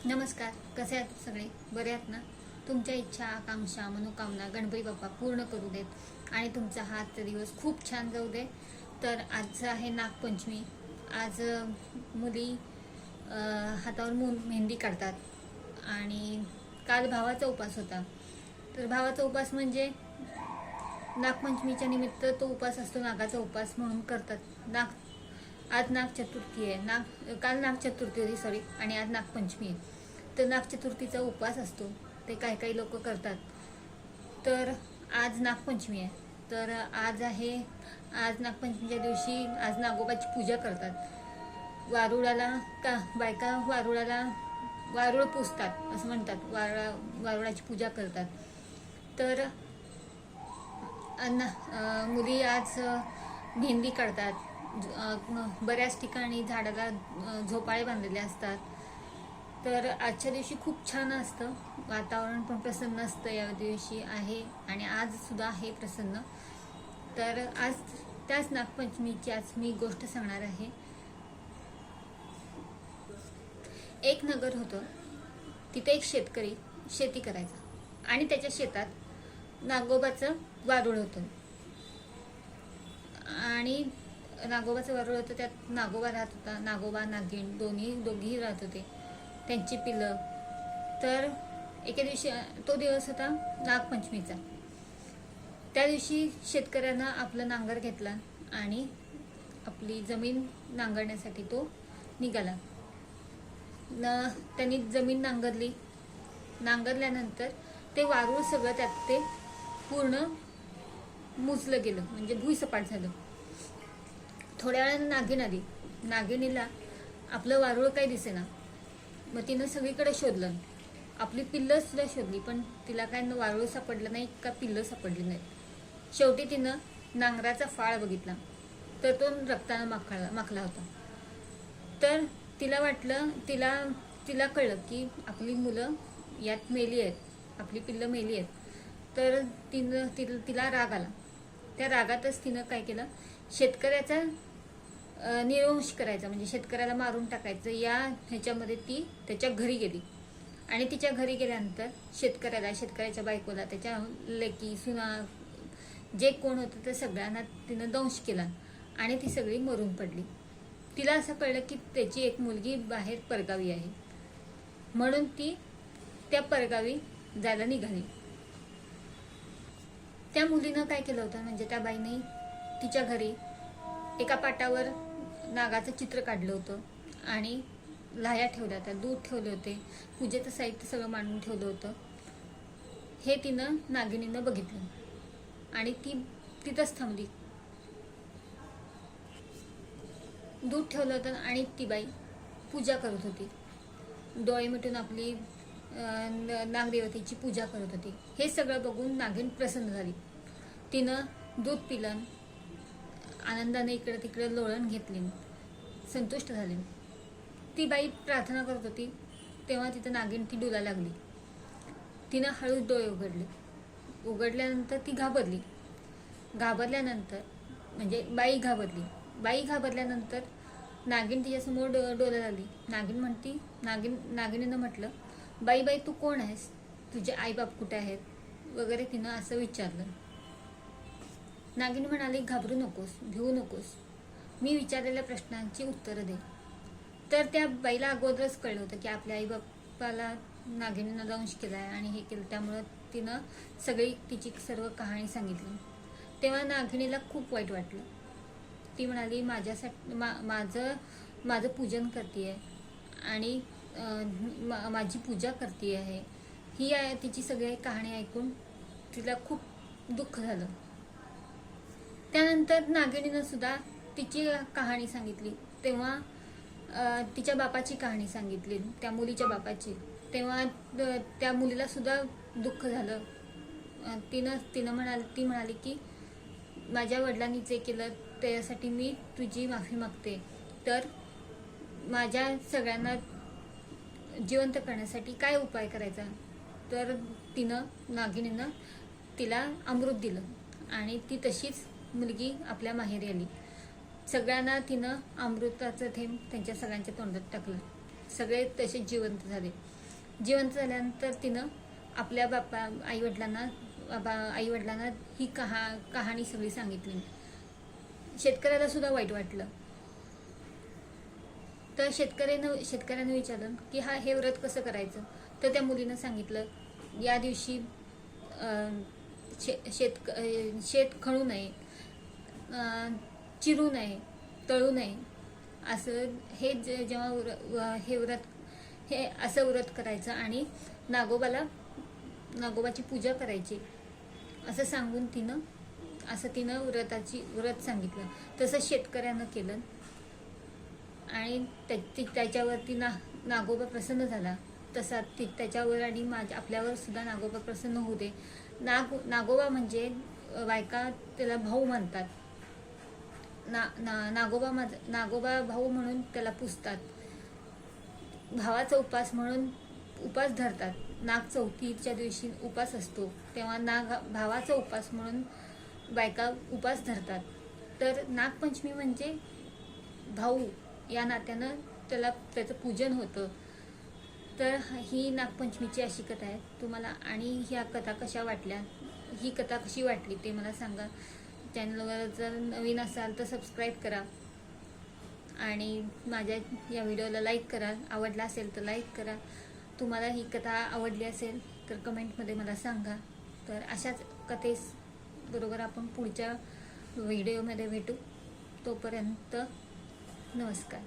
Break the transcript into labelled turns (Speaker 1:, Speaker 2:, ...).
Speaker 1: नमस्कार. कसे आहात सगळे? बरे आहात ना? तुमच्या इच्छा, आकांक्षा, मनोकामना गणपती बाप्पा पूर्ण करू देत आणि तुमचा हा आजचा दिवस खूप छान जाऊ दे. तर आज आहे नागपंचमी. आज मुली हातावर मेहंदी काढतात आणि काल भावाचा उपास होता. तर भावाचा उपास म्हणजे नागपंचमीच्या निमित्त तो उपास असतो, नागाचा उपास म्हणून करतात. आज नाग चतुर्थी आहे. काल नाग चतुर्थी होती, सॉरी, आणि आज नागपंचमी आहे. तर नागचतुर्थीचा उपवास असतो, ते काही लोक करतात. तर आज नागपंचमी आहे. तर आज नागपंचमीच्या दिवशी आज नागोबाची पूजा करतात. बायका वारुळ पुजतात असं म्हणतात. वारुळाची पूजा करतात. तर मुली आज मेहंदी काढतात. बऱ्याच ठिकाणी झाडाला झोपाळे बांधलेले असतात. तर आजच्या दिवशी खूप छान असतं, वातावरण पण प्रसन्न असतं या दिवशी आहे, आणि आज सुद्धा आहे प्रसन्न. तर आज त्याच नागपंचमीची आज मी गोष्ट सांगणार आहे. एक नगर होतं. तिथे एक शेतकरी शेती करायचा आणि त्याच्या शेतात नागोबाचं वारुळ होतं. आणि नागोबाचं वारुळ होतं, त्यात नागोबा राहत होता. नागोबा नागिन दोघीही राहत होते, त्यांची पिल्लं. तर एके दिवशी तो दिवस होता नागपंचमीचा. त्या दिवशी शेतकऱ्यानं आपलं नांगर घेतला आणि आपली जमीन नांगरण्यासाठी तो निघाला. त्यांनी जमीन नांगरल्यानंतर ते वारूळ सगळं त्यात ते पूर्ण मुजलं गेलं, म्हणजे भुईसपाट झालं. थोड्या वेळानं नागिन आली. नागिनीला आपलं वारूळ काही दिसेना. मग तिनं सगळीकडे शोधलं, आपली पिल्लं सुद्धा शोधली, पण तिला काय वारूळ सापडलं नाही का पिल्लं सापडली नाहीत. शेवटी तिनं नांगराचा फाळ बघितला, तर तो रक्तानं माखला होता. तर तिला वाटलं, तिला कळलं की आपली मुलं यात मेली आहेत, आपली पिल्लं मेली आहेत. तर तिला राग आला. त्या रागातच तिनं काय केलं, शेतकऱ्याचा निर्वंश करायचा, म्हणजे शेतकऱ्याला मारून टाकायचं या ह्याच्यामध्ये ती त्याच्या घरी गेली. आणि तिच्या घरी गेल्यानंतर शेतकऱ्याच्या बायकोला, त्याच्या लेकी सुना जे कोण होतं ते सगळ्यांना तिनं दंश केला आणि ती सगळी मरून पडली. तिला असं कळलं की त्याची एक मुलगी बाहेर परगावी आहे, म्हणून ती त्या परगावी जायला निघाली. त्या मुलीनं काय केलं होतं, म्हणजे त्या बाईने तिच्या घरी एका पाटावर नागाचं चित्र काढलं होतं आणि लाह्या ठेवल्या होत्या, दूध ठेवले होते, पूजेचं साहित्य सगळं मांडून ठेवलं होतं. हे तिनं नागिनीनं बघितलं आणि ती तिथंच थांबली. दूध ठेवलं होतं आणि ती बाई पूजा करत होती. डोळे मिटून आपली नागदेवतेची पूजा करत होती. हे सगळं बघून नागिन प्रसन्न झाली. तिनं दूध पिलं, आनंदाने इकडे तिकडे लोळण घेतली, संतुष्ट झाली. ती बाई प्रार्थना करत होती, तेव्हा तिथं नागिन ती डुला लागली. तिनं हळूच डोळे उघडल्यानंतर ती घाबरल्यानंतर म्हणजे बाई घाबरल्यानंतर नागिन तिच्यासमोर डोला लागली. नागिनीनं म्हटलं, बाई तू कोण आहेस, तुझे आईबाप कुठे आहेत वगैरे तिनं असं विचारलं. नागिन म्हणाली, घाबरू नकोस, भिवू नकोस, मी विचारलेल्या प्रश्नांची उत्तरं दे. तर त्या बाईला अगोदरच कळलं होतं की आपल्या आईबापाला नागिनीनं दंश केलाय आणि हे केलं, त्यामुळं तिनं सगळी तिची सर्व कहाणी सांगितली. तेव्हा नागिनीला खूप वाईट वाटलं. ती म्हणाली, माझ्यासाठी माझं पूजन करते आणि माझी पूजा करते आहे. ही तिची सगळी कहाणी ऐकून तिला खूप दुःख झालं. त्यानंतर नागिनीनं सुद्धा तिची कहाणी सांगितली. तेव्हा तिच्या बापाची कहाणी सांगितली, त्या मुलीच्या बापाची. तेव्हा त्या मुलीला सुद्धा दुःख झालं. ती म्हणाली की माझ्या वडिलांनी जे केलं त्यासाठी मी तुझी माफी मागते. तर माझ्या सगळ्यांना जिवंत करण्यासाठी काय उपाय करायचा. तर नागिनीनं तिला अमृत दिलं आणि ती तशीच मुलगी आपल्या माहेरी आली. सगळ्यांना तिनं अमृताचं थेंब त्यांच्या सगळ्यांच्या तोंडात टाकलं. सगळे तसेच जिवंत झाले. जिवंत झाल्यानंतर तिनं आपल्या आईवडिलांना ही कहाणी सगळी सांगितली. शेतकऱ्याला सुद्धा वाईट वाटलं. तर शेतकऱ्यानं विचारलं की हे व्रत कसं करायचं. तर त्या मुलीनं सांगितलं, या दिवशी शेत खणू नये, चिरू नये, तळू नये, असं हे जेव्हा हे असं व्रत करायचं आणि नागोबाची पूजा करायची असं सांगून तिनं व्रत सांगितलं. तसं शेतकऱ्यानं केलं आणि त्याच्यावरती नागोबा प्रसन्न झाला. तसा त्याच्यावर आणि आपल्यावर सुद्धा नागोबा प्रसन्न होऊ दे. नागोबा म्हणजे बायका त्याला भाऊ म्हणतात. नागोबा भाऊ म्हणून त्याला पुजतात. भावाचा उपास म्हणून उपास धरतात. नाग चौथीच्या दिवशी उपास असतो, तेव्हा भावाचा उपास म्हणून बायका उपास धरतात. तर नागपंचमी म्हणजे भाऊ या नात्यानं त्याचं पूजन होतं. तर ही नागपंचमीची अशी कथा आहे. तुम्हाला आणि ह्या कथा कशा वाटल्या, ही कथा कशी वाटली ते मला सांगा. चॅनलवर जर नवीन असाल तर सबस्क्राईब करा आणि माझ्या या व्हिडिओला लाईक करा. आवडला असेल तर लाईक करा. तुम्हाला ही कथा आवडली असेल तर कमेंटमध्ये मला सांगा. तर अशाच कथेबरोबर आपण पुढच्या व्हिडिओमध्ये भेटू. तोपर्यंत नमस्कार.